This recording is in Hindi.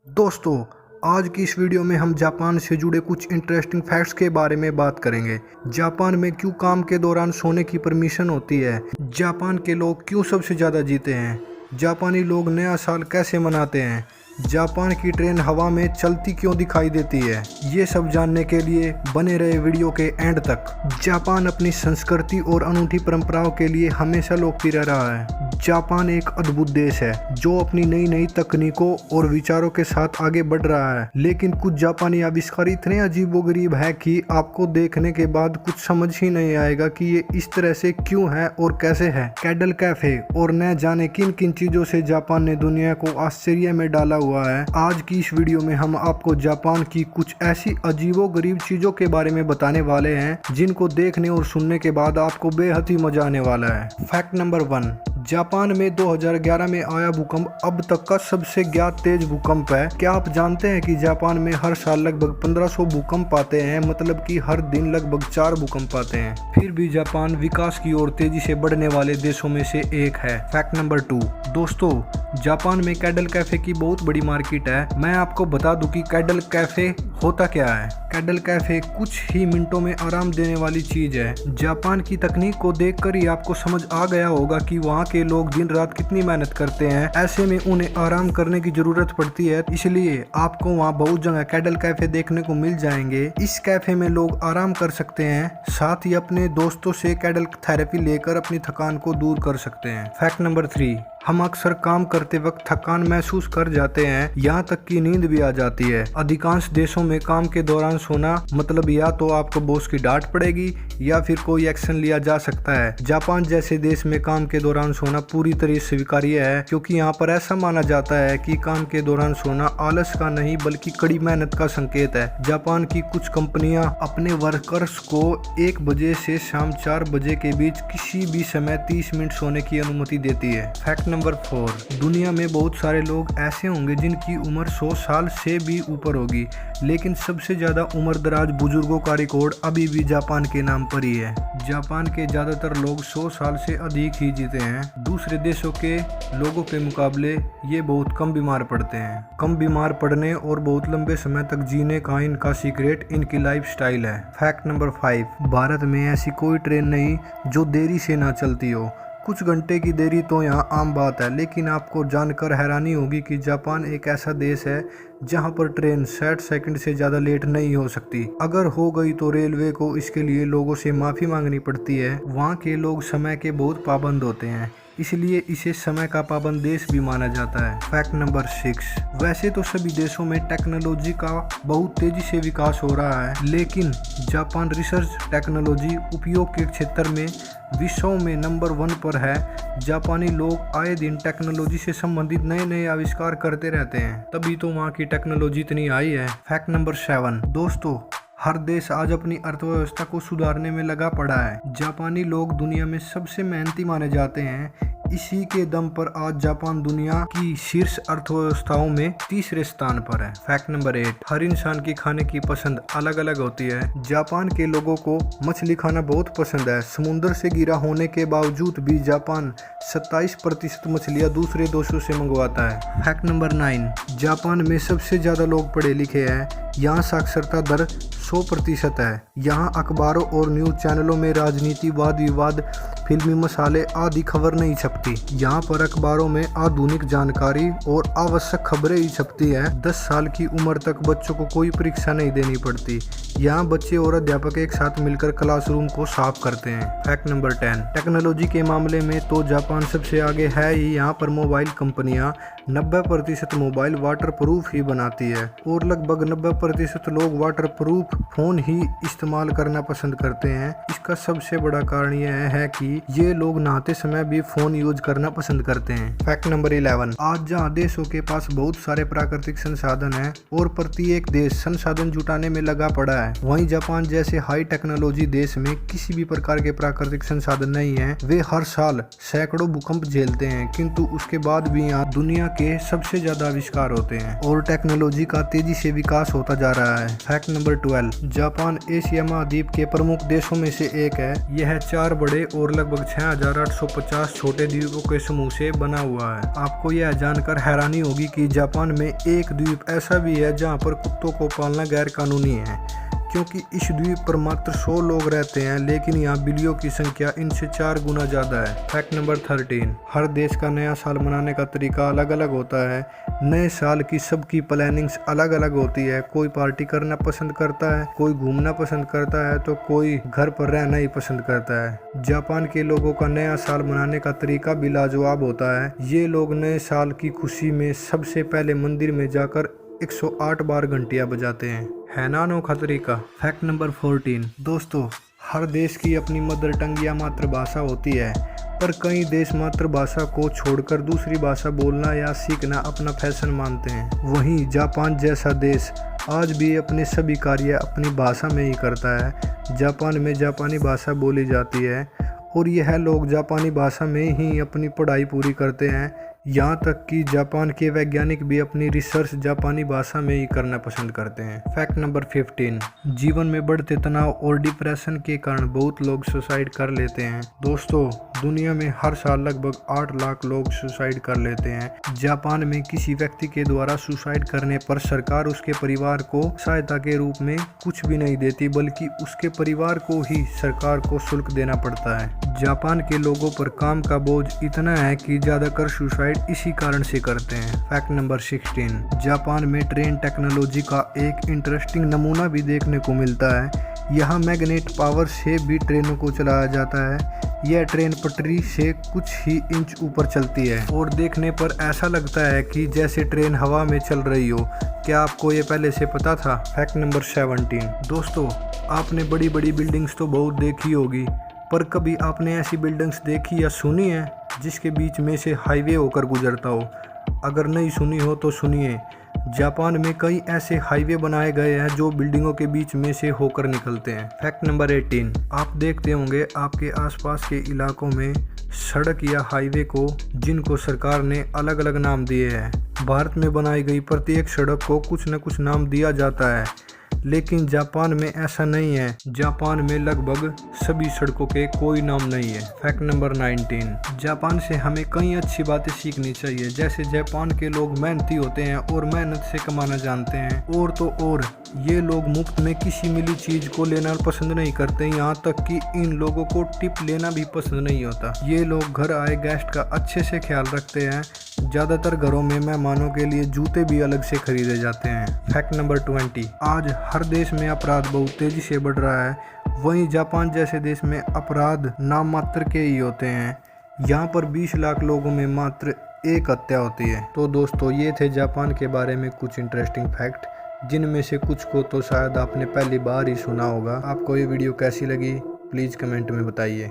दोस्तों, आज की इस वीडियो में हम जापान से जुड़े कुछ इंटरेस्टिंग फैक्ट्स के बारे में बात करेंगे। जापान में क्यों काम के दौरान सोने की परमिशन होती है, जापान के लोग क्यों सबसे ज़्यादा जीते हैं, जापानी लोग नया साल कैसे मनाते हैं, जापान की ट्रेन हवा में चलती क्यों दिखाई देती है। ये सब जानने के लिए बने रहे वीडियो के एंड तक। जापान अपनी संस्कृति और अनूठी परंपराओं के लिए हमेशा लोकप्रिय रहा है। जापान एक अद्भुत देश है जो अपनी नई नई तकनीकों और विचारों के साथ आगे बढ़ रहा है, लेकिन कुछ जापानी आविष्कार इतने अजीबोगरीब है कि आपको देखने के बाद कुछ समझ ही नहीं आएगा कि ये इस तरह से क्यों है और कैसे है। कैडल कैफे और न जाने किन किन चीजों से जापान ने दुनिया को आश्चर्य में डाला हुआ है। आज की इस वीडियो में हम आपको जापान की कुछ ऐसी अजीबोगरीब चीजों के बारे में बताने वाले हैं जिनको देखने और सुनने के बाद आपको बेहद ही मजा आने वाला है। फैक्ट नंबर 1, जापान में 2011 में आया भूकंप अब तक का सबसे ज्ञात तेज भूकंप है। क्या आप जानते हैं कि जापान में हर साल लगभग 1500 भूकंप आते हैं, मतलब कि हर दिन लगभग 4 भूकंप आते हैं। फिर भी जापान विकास की ओर तेजी से बढ़ने वाले देशों में से एक है। फैक्ट नंबर 2, दोस्तों, जापान में कैडल कैफे की बहुत बड़ी मार्केट है। मैं आपको बता दूं कि कैडल कैफे होता क्या है। कैडल कैफे कुछ ही मिनटों में आराम देने वाली चीज है। जापान की तकनीक को देखकर ही आपको समझ आ गया होगा कि वहाँ के लोग दिन रात कितनी मेहनत करते हैं, ऐसे में उन्हें आराम करने की जरूरत पड़ती है, इसलिए आपको वहाँ बहुत जगह कैडल कैफे देखने को मिल जाएंगे। इस कैफे में लोग आराम कर सकते हैं, साथ ही अपने दोस्तों से कैडल थेरेपी लेकर अपनी थकान को दूर कर सकते हैं। फैक्ट नंबर 3, हम अक्सर काम करते वक्त थकान महसूस कर जाते हैं, यहाँ तक कि नींद भी आ जाती है। अधिकांश देशों में काम के दौरान सोना मतलब या तो आपको बॉस की डांट पड़ेगी या फिर कोई एक्शन लिया जा सकता है। जापान जैसे देश में काम के दौरान सोना पूरी तरह स्वीकार्य है, क्योंकि यहाँ पर ऐसा माना जाता है कि काम के दौरान सोना आलस का नहीं बल्कि कड़ी मेहनत का संकेत है। जापान की कुछ कंपनियां अपने वर्कर्स को 1 बजे से शाम 4 बजे के बीच किसी भी समय 30 मिनट सोने की अनुमति देती है। फैक्ट नंबर 4, दुनिया में बहुत सारे लोग ऐसे होंगे जिनकी उम्र 100 साल से भी ऊपर होगी, लेकिन सबसे ज्यादा उम्र दराज बुजुर्गों का रिकॉर्ड अभी भी जापान के नाम पर ही है। जापान के ज्यादातर लोग 100 साल से अधिक ही जीते हैं। दूसरे देशों के लोगों के मुकाबले ये बहुत कम बीमार पड़ते हैं। कम बीमार पड़ने और बहुत लंबे समय तक जीने का इनका सीक्रेट इनकी लाइफस्टाइल है। फैक्ट नंबर 5, भारत में ऐसी कोई ट्रेन नहीं जो देरी से ना चलती हो। कुछ घंटे की देरी तो यहाँ आम बात है, लेकिन आपको जानकर हैरानी होगी कि जापान एक ऐसा देश है जहाँ पर ट्रेन 60 सेकंड से ज़्यादा लेट नहीं हो सकती। अगर हो गई तो रेलवे को इसके लिए लोगों से माफ़ी मांगनी पड़ती है। वहाँ के लोग समय के बहुत पाबंद होते हैं, इसलिए इसे समय का पाबंद देश भी माना जाता है। फैक्ट नंबर 6, वैसे तो सभी देशों में टेक्नोलॉजी का बहुत तेजी से विकास हो रहा है, लेकिन जापान रिसर्च टेक्नोलॉजी उपयोग के क्षेत्र में विश्व में नंबर 1 पर है। जापानी लोग आए दिन टेक्नोलॉजी से संबंधित नए नए आविष्कार करते रहते हैं, तभी तो वहाँ की टेक्नोलॉजी इतनी हाई है। फैक्ट नंबर 7, दोस्तों, हर देश आज अपनी अर्थव्यवस्था को सुधारने में लगा पड़ा है। जापानी लोग दुनिया में सबसे मेहनती माने जाते हैं, इसी के दम पर आज जापान दुनिया की शीर्ष अर्थव्यवस्थाओं में तीसरे स्थान पर है। फैक्ट नंबर 8, हर इंसान की खाने की पसंद अलग अलग होती है। जापान के लोगों को मछली खाना बहुत पसंद है। समुद्र से घिरा होने के बावजूद भी जापान 27% मछलियाँ दूसरे देशों से मंगवाता है। फैक्ट नंबर 9, जापान में सबसे ज्यादा लोग पढ़े लिखे हैं। यहाँ साक्षरता दर 100% है। यहाँ अखबारों और न्यूज चैनलों में राजनीति, वाद विवाद, फिल्मी मसाले आदि खबर नहीं छपती। यहाँ पर अखबारों में आधुनिक जानकारी और आवश्यक खबरें ही छपती है। 10 साल की उम्र तक बच्चों को कोई परीक्षा नहीं देनी पड़ती। यहाँ बच्चे और अध्यापक एक साथ मिलकर क्लासरूम को साफ करते हैं। फैक्ट नंबर 10, टेक्नोलॉजी के मामले में तो जापान सबसे आगे है ही। यहाँ पर मोबाइल कंपनियाँ 90% मोबाइल वाटर प्रूफ ही बनाती है और लगभग 90% लोग वाटर प्रूफ फोन ही इस्तेमाल करना पसंद करते हैं। इसका सबसे बड़ा कारण यह है कि ये लोग नहाते समय भी फोन यूज करना पसंद करते हैं। फैक्ट नंबर 11, आज जहाँ देशों के पास बहुत सारे प्राकृतिक संसाधन हैं और प्रत्येक देश संसाधन जुटाने में लगा पड़ा है, वहीं जापान जैसे हाई टेक्नोलॉजी देश में किसी भी प्रकार के प्राकृतिक संसाधन नहीं है। वे हर साल सैकड़ों भूकंप झेलते हैं, किंतु उसके बाद भी यहाँ दुनिया के सबसे ज्यादा आविष्कार होते हैं और टेक्नोलॉजी का तेजी से विकास होता जा रहा है। फैक्ट नंबर 12, जापान एशिया महाद्वीप के प्रमुख देशों में से एक है। यह 4 बड़े और लगभग 6,850 छोटे द्वीपों के समूह से बना हुआ है। आपको यह जानकर हैरानी होगी कि जापान में एक द्वीप ऐसा भी है जहां पर कुत्तों को पालना गैर कानूनी है, क्योंकि इस द्वीप पर मात्र 100 लोग रहते हैं, लेकिन यहाँ बिल्लियों की संख्या इनसे 4 गुना ज़्यादा है। फैक्ट नंबर 13, हर देश का नया साल मनाने का तरीका अलग अलग होता है। नए साल की सबकी प्लानिंग्स अलग अलग होती है। कोई पार्टी करना पसंद करता है, कोई घूमना पसंद करता है, तो कोई घर पर रहना ही पसंद करता है। जापान के लोगों का नया साल मनाने का तरीका भी लाजवाब होता है। ये लोग नए साल की खुशी में सबसे पहले मंदिर में जाकर 108 बार घंटियां बजाते हैं। है ना अनोखा तरीका। फैक्ट नंबर 14, दोस्तों हर देश की अपनी मदर टंग या मातृभाषा होती है, पर कई देश मातृभाषा को छोड़कर दूसरी भाषा बोलना या सीखना अपना फैशन मानते हैं। वहीं जापान जैसा देश आज भी अपने सभी कार्य अपनी भाषा में ही करता है। जापान में जापानी भाषा बोली जाती है और यह लोग जापानी भाषा में ही अपनी पढ़ाई पूरी करते हैं। यहाँ तक कि जापान के वैज्ञानिक भी अपनी रिसर्च जापानी भाषा में ही करना पसंद करते हैं। फैक्ट नंबर 15, जीवन में बढ़ते तनाव और डिप्रेशन के कारण बहुत लोग सुसाइड कर लेते हैं। दोस्तों दुनिया में हर साल लगभग 8 लाख लोग सुसाइड कर लेते हैं। जापान में किसी व्यक्ति के द्वारा सुसाइड करने पर सरकार उसके परिवार को सहायता के रूप में कुछ भी नहीं देती, बल्कि उसके परिवार को ही सरकार को शुल्क देना पड़ता है। जापान के लोगों पर काम का बोझ इतना है कि ज्यादातर सुसाइड इसी कारण से करते हैं। फैक्ट नंबर 16, जापान में ट्रेन टेक्नोलॉजी का एक इंटरेस्टिंग नमूना भी देखने को मिलता है। यहाँ मैग्नेट पावर से भी ट्रेनों को चलाया जाता है। यह ट्रेन पटरी से कुछ ही इंच ऊपर चलती है और देखने पर ऐसा लगता है कि जैसे ट्रेन हवा में चल रही हो। क्या आपको ये पहले से पता था? फैक्ट नंबर 17, दोस्तों आपने बड़ी बड़ी बिल्डिंग्स तो बहुत देखी होगी, पर कभी आपने ऐसी बिल्डिंग्स देखी या सुनी है जिसके बीच में से हाईवे होकर गुजरता हो? अगर नहीं सुनी हो तो सुनिए। जापान में कई ऐसे हाईवे बनाए गए हैं जो बिल्डिंगों के बीच में से होकर निकलते हैं। फैक्ट नंबर 18, आप देखते होंगे आपके आसपास के इलाकों में सड़क या हाईवे को जिनको सरकार ने अलग अलग नाम दिए हैं। भारत में बनाई गई प्रत्येक सड़क को कुछ न कुछ नाम दिया जाता है, लेकिन जापान में ऐसा नहीं है। जापान में लगभग सभी सड़कों के कोई नाम नहीं है। फैक्ट नंबर 19, जापान से हमें कई अच्छी बातें सीखनी चाहिए। जैसे जापान के लोग मेहनती होते हैं और मेहनत से कमाना जानते हैं। और तो और ये लोग मुफ्त में किसी मिली चीज को लेना पसंद नहीं करते, यहाँ तक कि इन लोगों को टिप लेना भी पसंद नहीं होता। ये लोग घर आए गेस्ट का अच्छे से ख्याल रखते हैं। ज़्यादातर घरों में मेहमानों के लिए जूते भी अलग से खरीदे जाते हैं। फैक्ट नंबर 20, आज हर देश में अपराध बहुत तेजी से बढ़ रहा है। वहीं जापान जैसे देश में अपराध नाम मात्र के ही होते हैं। यहाँ पर 20 लाख लोगों में मात्र 1 हत्या होती है। तो दोस्तों ये थे जापान के बारे में कुछ इंटरेस्टिंग फैक्ट, जिनमें से कुछ को तो शायद आपने पहली बार ही सुना होगा। आपको ये वीडियो कैसी लगी प्लीज़ कमेंट में बताइए।